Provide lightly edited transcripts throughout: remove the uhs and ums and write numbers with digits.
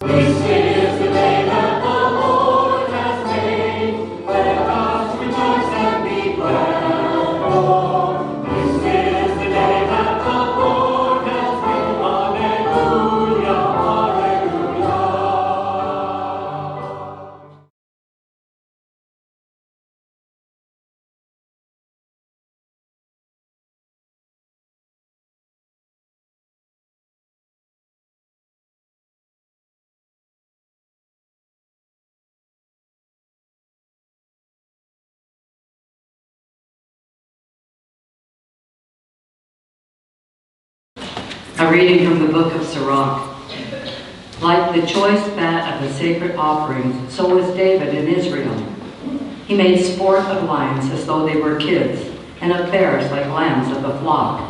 This is the day that the Lord has made. Let us rejoice and be glad. Oh, this is the day that the Lord has made. Hallelujah, hallelujah. A reading from the book of Sirach. Like the choice fat of the sacred offerings, so was David in Israel. He made sport of lions as though they were kids, and of bears like lambs of the flock.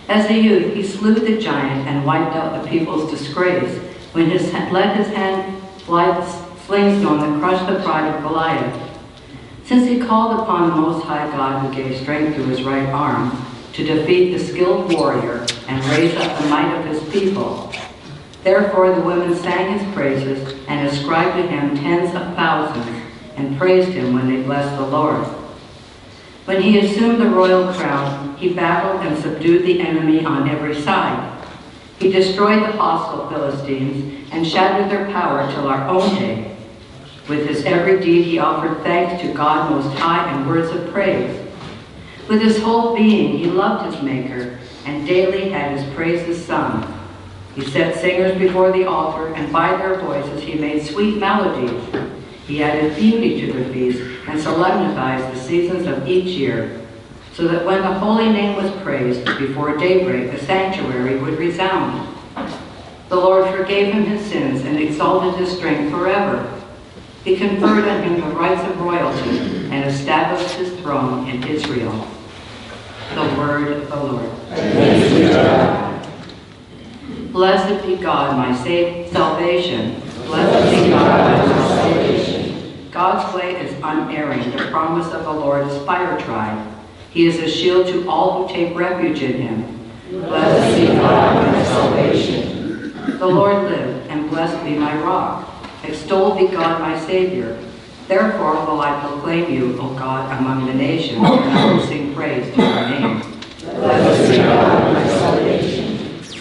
As a youth, he slew the giant and wiped out the people's disgrace when let his hand fly the sling stone that crushed the pride of Goliath. Since he called upon the Most High God who gave strength to his right arm to defeat the skilled warrior and raise up the might of his people. Therefore the women sang his praises and ascribed to him tens of thousands and praised him when they blessed the Lord. When he assumed the royal crown, he battled and subdued the enemy on every side. He destroyed the hostile Philistines and shattered their power till our own day. With his every deed he offered thanks to God Most High and words of praise. With his whole being he loved his Maker and daily had his praises sung. He set singers before the altar, and by their voices he made sweet melodies. He added beauty to the feast and solemnized the seasons of each year, so that when the holy name was praised before daybreak, the sanctuary would resound. The Lord forgave him his sins and exalted his strength forever. He conferred on him the rights of royalty and established his throne in Israel. The word of the Lord. Thanks be to God. Blessed be God, my salvation. Blessed be God, my salvation. God's way is unerring. The promise of the Lord is fire-tried. He is a shield to all who take refuge in him. Blessed be God, my salvation. The Lord live, and blessed be my rock. Extolled be God, my Savior. Therefore will I proclaim you, O God, among the nations, and I will sing praise to your name. Blessed be God, my salvation.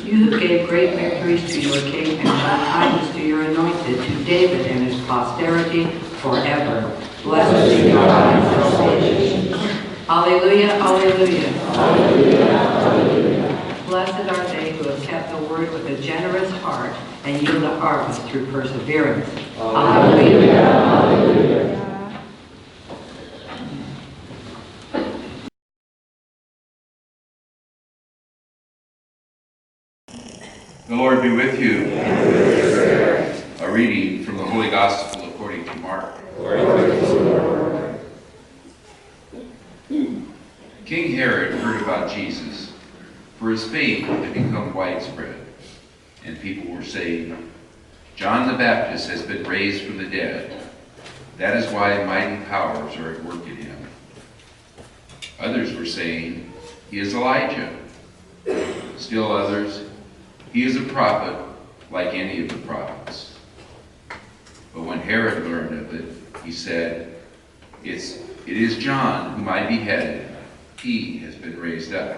You who gave great victories to your king and showed kindness to your anointed, to David and his posterity forever. Blessed be God, my salvation. Alleluia, alleluia. Alleluia, alleluia. Blessed are they who have kept the word with a generous heart and yield a harvest through perseverance. Alleluia, alleluia. The Lord be with you. A reading from the Holy Gospel according to Mark. King Herod heard about Jesus, for his fame had become widespread, and people were saying, John the Baptist has been raised from the dead. That is why mighty powers are at work in him. Others were saying, he is Elijah. Still others, he is a prophet like any of the prophets. But when Herod learned of it, he said, It is John whom I beheaded. He has been raised up.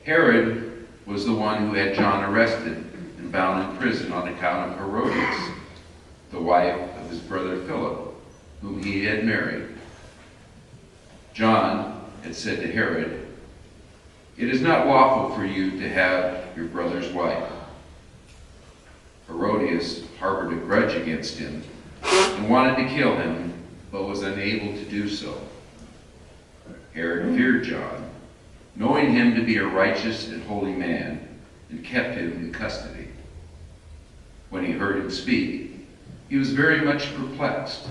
Herod was the one who had John arrested and bound in prison on account of Herodias, the wife of his brother Philip, whom he had married. John had said to Herod, It is not lawful for you to have your brother's wife. Herodias harbored a grudge against him and wanted to kill him, but was unable to do so. Herod feared John, knowing him to be a righteous and holy man, and kept him in custody. When he heard him speak, he was very much perplexed,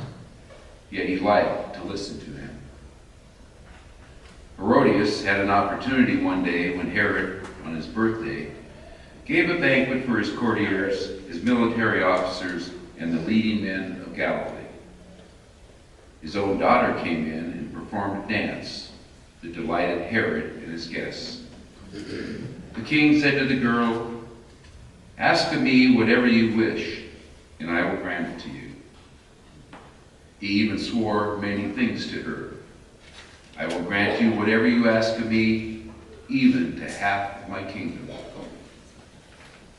yet he liked to listen to him. Herodias had an opportunity one day when Herod, on his birthday, gave a banquet for his courtiers, his military officers, and the leading men of Galilee. His own daughter came in and performed a dance that delighted Herod and his guests. The king said to the girl, Ask of me whatever you wish, and I will grant it to you. He even swore many things to her. I will grant you whatever you ask of me, even to half of my kingdom.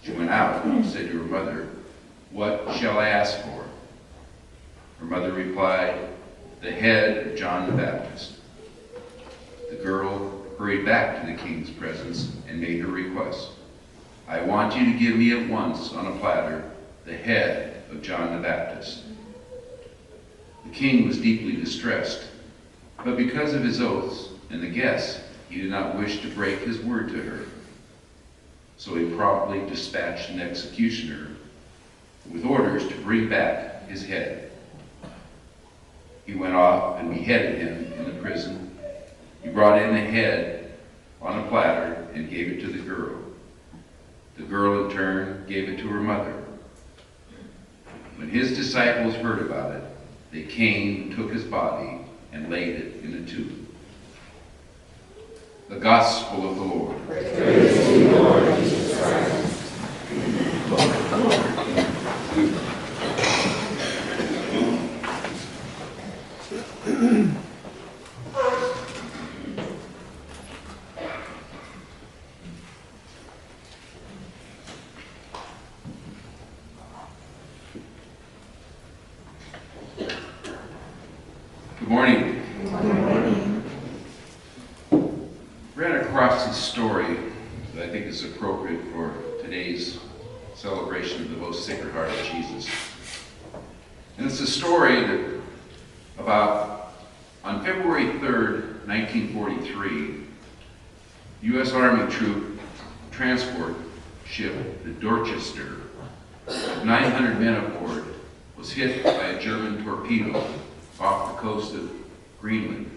She went out and said to her mother, "What shall I ask for?" Her mother replied, "The head of John the Baptist." The girl hurried back to the king's presence and made her request. "I want you to give me at once on a platter the head of John the Baptist." The king was deeply distressed, but because of his oaths and the guests, he did not wish to break his word to her. So he promptly dispatched an executioner with orders to bring back his head. He went off and beheaded him in the prison. He brought in the head on a platter and gave it to the girl. The girl, in turn, gave it to her mother. When his disciples heard about it, they came and took his body and laid it in a tomb. The Gospel of the Lord. Praise to you, Lord Jesus Christ. Good morning. Ran across this story that I think is appropriate for today's celebration of the most Sacred Heart of Jesus. And it's a story about on February 3rd, 1943, U.S. Army troop transport ship, the Dorchester, with 900 men aboard, was hit by a German torpedo off the coast of Greenland.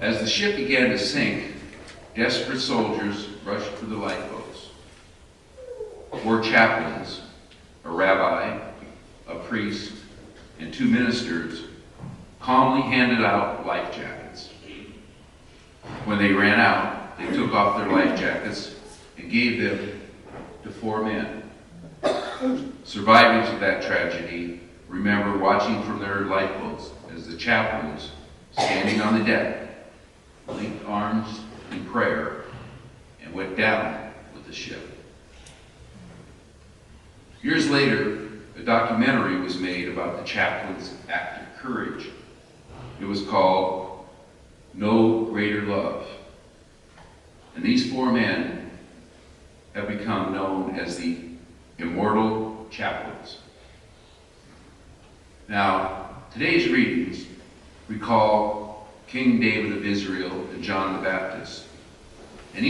As the ship began to sink, desperate soldiers rushed for the lifeboats. 4 chaplains, a rabbi, a priest, and 2 ministers calmly handed out life jackets. When they ran out, they took off their life jackets and gave them to 4 men. Survivors of that tragedy remember watching from their lifeboats as the chaplains, standing on the deck, linked arms in prayer and went down with the ship. Years later, a documentary was made about the chaplain's act of courage. It was called No Greater Love. And these 4 men have become known as the immortal chaplains. Now, today's readings recall King David of Israel and John the Baptist. And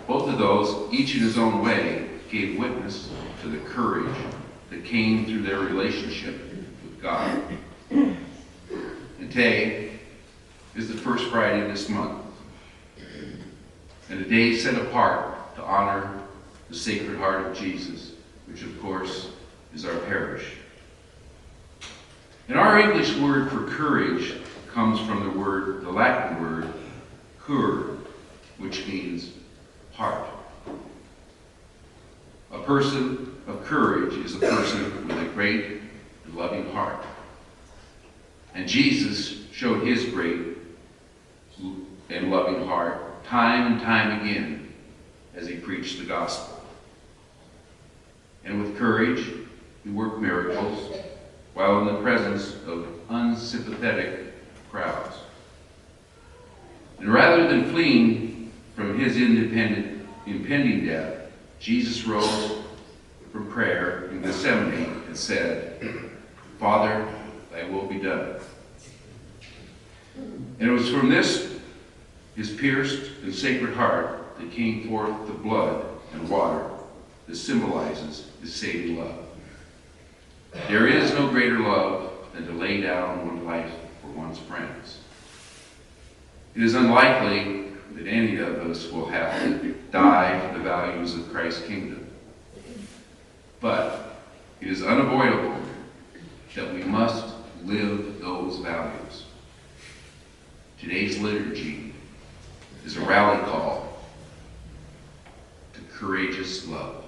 both of those, each in his own way, gave witness to the courage that came through their relationship with God. And today is the first Friday of this month, and a day set apart to honor the Sacred Heart of Jesus, which of course is our parish. And our English word for courage comes from the Latin word cur, which means heart. A person of courage is a person with a great and loving heart. And Jesus showed his great and loving heart time and time again as he preached the gospel. And with courage, he worked miracles while in the presence of unsympathetic crowds. And rather than fleeing from his impending death, Jesus rose from prayer in Gethsemane and said, "Father, thy will be done." And it was from his pierced and sacred heart, that came forth the blood and water that symbolizes his saving love. There is no greater love than to lay down one's life for one's friends. It is unlikely that any of us will have to die for the values of Christ's kingdom. But it is unavoidable that we must live those values. Today's liturgy is a rally call to courageous love.